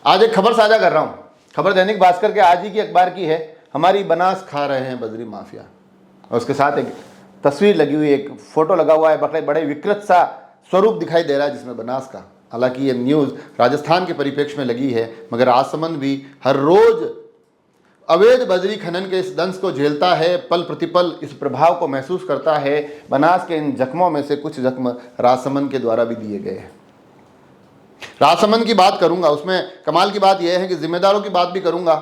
आज एक खबर साझा कर रहा हूं। खबर दैनिक भास्कर के आज ही की अखबार की है। हमारी बनास खा रहे हैं बजरी माफिया, और उसके साथ एक तस्वीर लगी हुई, एक फोटो लगा हुआ है। बड़े विकृत सा स्वरूप दिखाई दे रहा है जिसमें बनास का। हालांकि ये न्यूज़ राजस्थान के परिप्रेक्ष्य में लगी है, मगर राजसमंद भी हर रोज अवैध बजरी खनन के इस दंश को झेलता है, पल प्रतिपल इस प्रभाव को महसूस करता है। बनास के इन जख्मों में से कुछ जख्म राजसमंद के द्वारा भी दिए गए हैं। राजसमंद की बात करूंगा, उसमें कमाल की बात यह है कि जिम्मेदारों की बात भी करूंगा,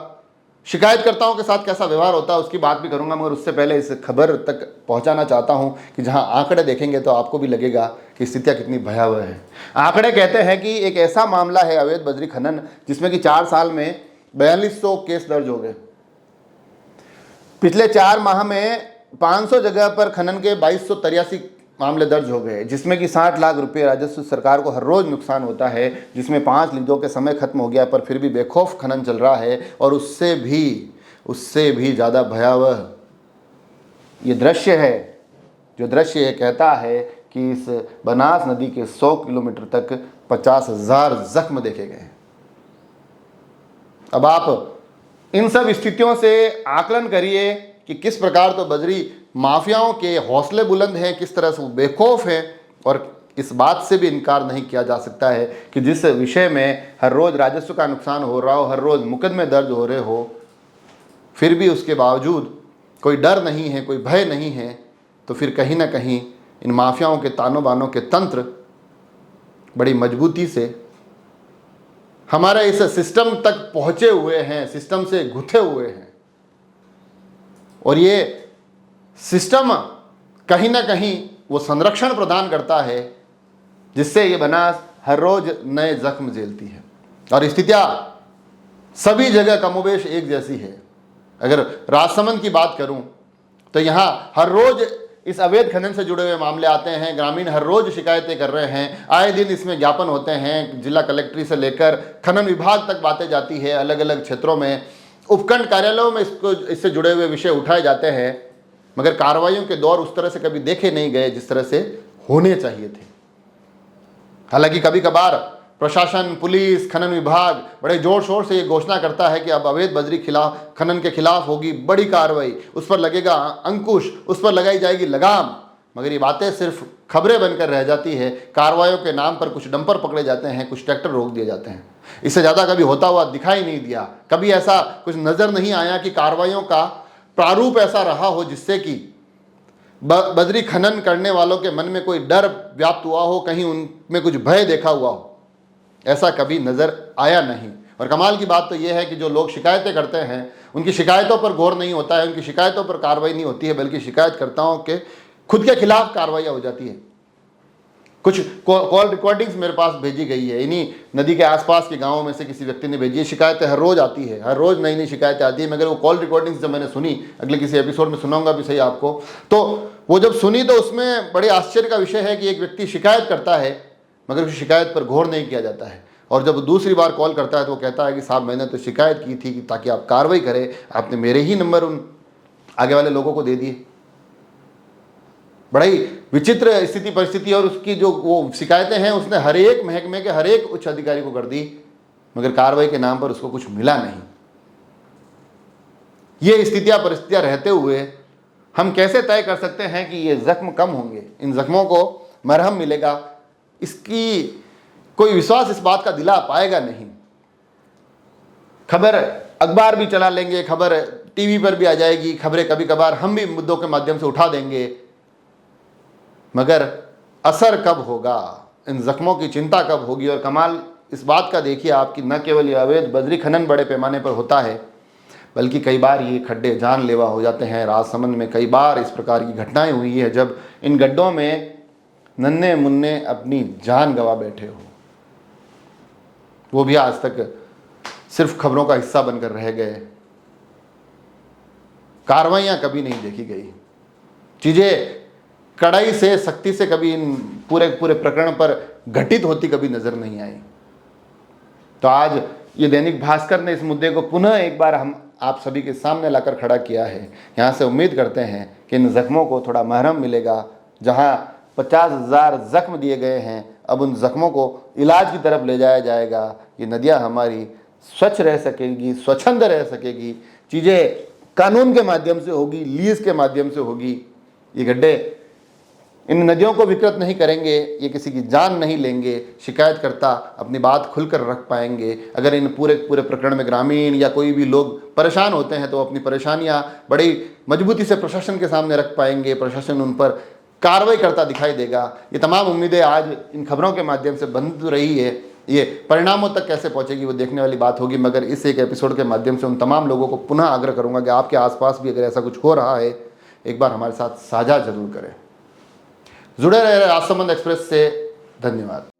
शिकायतकर्ताओं के साथ कैसा व्यवहार होता है उसकी बात भी करूंगा। मगर उससे पहले इस खबर तक पहुंचाना चाहता हूं कि जहां आंकड़े देखेंगे तो आपको भी लगेगा कि स्थितियां कितनी भयावह है। आंकड़े कहते हैं कि एक ऐसा मामला है अवैध बजरी खनन जिसमें कि 4 साल में 4200 केस दर्ज हो गए। पिछले 4 माह में 500 जगह पर खनन के 2283 मामले दर्ज हो गए, जिसमें कि 60 लाख रुपए राजस्व सरकार को हर रोज नुकसान होता है, जिसमें 5 लीजों के समय खत्म हो गया पर फिर भी बेखौफ खनन चल रहा है। और उससे भी ज़्यादा भयावह ये दृश्य है। जो दृश्य ये कहता है कि इस बनास नदी के 100 किलोमीटर तक 50,000 जख्म देखे गए। अब आप इन सब स्थितियों से आकलन करिए कि किस प्रकार तो बजरी माफियाओं के हौसले बुलंद हैं, किस तरह से वो बेखौफ हैं। और इस बात से भी इनकार नहीं किया जा सकता है कि जिस विषय में हर रोज़ राजस्व का नुकसान हो रहा हो, हर रोज़ मुकदमे दर्ज हो रहे हो, फिर भी उसके बावजूद कोई डर नहीं है, कोई भय नहीं है, तो फिर कहीं ना कहीं इन माफियाओं के तानों बानों के तंत्र बड़ी मजबूती से हमारे इस सिस्टम तक पहुँचे हुए हैं, सिस्टम से गुथे हुए हैं। और ये सिस्टम कहीं ना कहीं वो संरक्षण प्रदान करता है जिससे ये बनास हर रोज नए जख्म झेलती है। और स्थितियां सभी जगह कमोबेश एक जैसी है। अगर राजसमंद की बात करूं तो यहाँ हर रोज इस अवैध खनन से जुड़े हुए मामले आते हैं। ग्रामीण हर रोज शिकायतें कर रहे हैं, आए दिन इसमें ज्ञापन होते हैं। जिला कलेक्ट्री से लेकर खनन विभाग तक बातें जाती है। अलग अलग क्षेत्रों में उपखंड कार्यालयों में इससे जुड़े हुए विषय उठाए जाते हैं, मगर कार्रवाइयों के दौर उस तरह से कभी देखे नहीं गए जिस तरह से होने चाहिए थे। हालांकि कभी कभार प्रशासन, पुलिस, खनन विभाग बड़े जोर शोर से ये घोषणा करता है कि अब अवैध बजरी खनन के खिलाफ होगी बड़ी कार्रवाई, उस पर लगेगा अंकुश, उस पर लगाई जाएगी लगाम। मगर ये बातें सिर्फ खबरें बनकर रह जाती है। कार्रवाइयों के नाम पर कुछ डंपर पकड़े जाते हैं, कुछ ट्रैक्टर रोक दिए जाते हैं। इससे ज़्यादा कभी होता हुआ दिखाई नहीं दिया। कभी ऐसा कुछ नज़र नहीं आया कि कार्रवाइयों का प्रारूप ऐसा रहा हो जिससे कि बजरी खनन करने वालों के मन में कोई डर व्याप्त हुआ हो, कहीं उनमें कुछ भय देखा हुआ हो। ऐसा कभी नज़र आया नहीं। और कमाल की बात तो यह है कि जो लोग शिकायतें करते हैं उनकी शिकायतों पर गौर नहीं होता है, उनकी शिकायतों पर कार्रवाई नहीं होती है, बल्कि शिकायतकर्ताओं के खुद के खिलाफ कार्रवाइयाँ हो जाती है। कुछ कॉल रिकॉर्डिंग्स मेरे पास भेजी गई है, इन्हीं नदी के आसपास के गांवों में से किसी व्यक्ति ने भेजी है। शिकायतें हर रोज़ आती है, हर रोज़ नई नई शिकायतें आती है। मगर वो कॉल रिकॉर्डिंग्स जब मैंने सुनी, अगले किसी एपिसोड में सुनाऊंगा भी सही आपको, तो वो जब सुनी तो उसमें बड़े आश्चर्य का विषय है कि एक व्यक्ति शिकायत करता है मगर उस शिकायत पर गौर नहीं किया जाता है। और जब दूसरी बार कॉल करता है तो वो कहता है कि साहब मैंने तो शिकायत की थी कि ताकि आप कार्रवाई करें, आपने मेरे ही नंबर उन आगे वाले लोगों को दे दिए। बड़ी विचित्र स्थिति परिस्थिति। और उसकी जो वो शिकायतें हैं उसने हर एक महकमे के हर एक उच्च अधिकारी को कर दी, मगर कार्रवाई के नाम पर उसको कुछ मिला नहीं। ये स्थितियां परिस्थितियां रहते हुए हम कैसे तय कर सकते हैं कि ये जख्म कम होंगे, इन जख्मों को मरहम मिलेगा? इसकी कोई विश्वास इस बात का दिला पाएगा नहीं। खबर अखबार भी चला लेंगे, खबर टीवी पर भी आ जाएगी, खबरें कभी कभार हम भी मुद्दों के माध्यम से उठा देंगे, मगर असर कब होगा, इन जख्मों की चिंता कब होगी? और कमाल इस बात का देखिए आपकी, न केवल ये अवैध बजरी खनन बड़े पैमाने पर होता है, बल्कि कई बार ये खड्डे जानलेवा हो जाते हैं। राजसमंद में कई बार इस प्रकार की घटनाएं हुई है जब इन गड्ढों में नन्हे मुन्ने अपनी जान गंवा बैठे हो। वो भी आज तक सिर्फ खबरों का हिस्सा बनकर रह गए। कार्रवाइयां कभी नहीं देखी गई, चीजें कड़ाई से, सख्ती से कभी इन पूरे प्रकरण पर घटित होती कभी नजर नहीं आई। तो आज ये दैनिक भास्कर ने इस मुद्दे को पुनः एक बार हम आप सभी के सामने लाकर खड़ा किया है। यहाँ से उम्मीद करते हैं कि इन जख्मों को थोड़ा मरहम मिलेगा। जहाँ 50,000 जख्म दिए गए हैं, अब उन जख्मों को इलाज की तरफ ले जाया जाएगा। ये नदियाँ हमारी स्वच्छ रह सकेगी, स्वच्छंद रह सकेगी, चीज़ें कानून के माध्यम से होगी, लीज के माध्यम से होगी। ये गड्ढे इन नदियों को विकृत नहीं करेंगे, ये किसी की जान नहीं लेंगे, शिकायतकर्ता अपनी बात खुलकर रख पाएंगे। अगर इन पूरे प्रकरण में ग्रामीण या कोई भी लोग परेशान होते हैं तो अपनी परेशानियां बड़ी मजबूती से प्रशासन के सामने रख पाएंगे, प्रशासन उन पर कार्रवाई करता दिखाई देगा। ये तमाम उम्मीदें आज इन खबरों के माध्यम से बन रही है, ये परिणामों तक कैसे पहुंचेगी वो देखने वाली बात होगी। मगर इस एक एपिसोड के माध्यम से उन तमाम लोगों को पुनः आग्रह करूंगा कि आपके आसपास भी अगर ऐसा कुछ हो रहा है, एक बार हमारे साथ साझा जरूर करें। जुड़े रहे राजसमंद एक्सप्रेस से। धन्यवाद।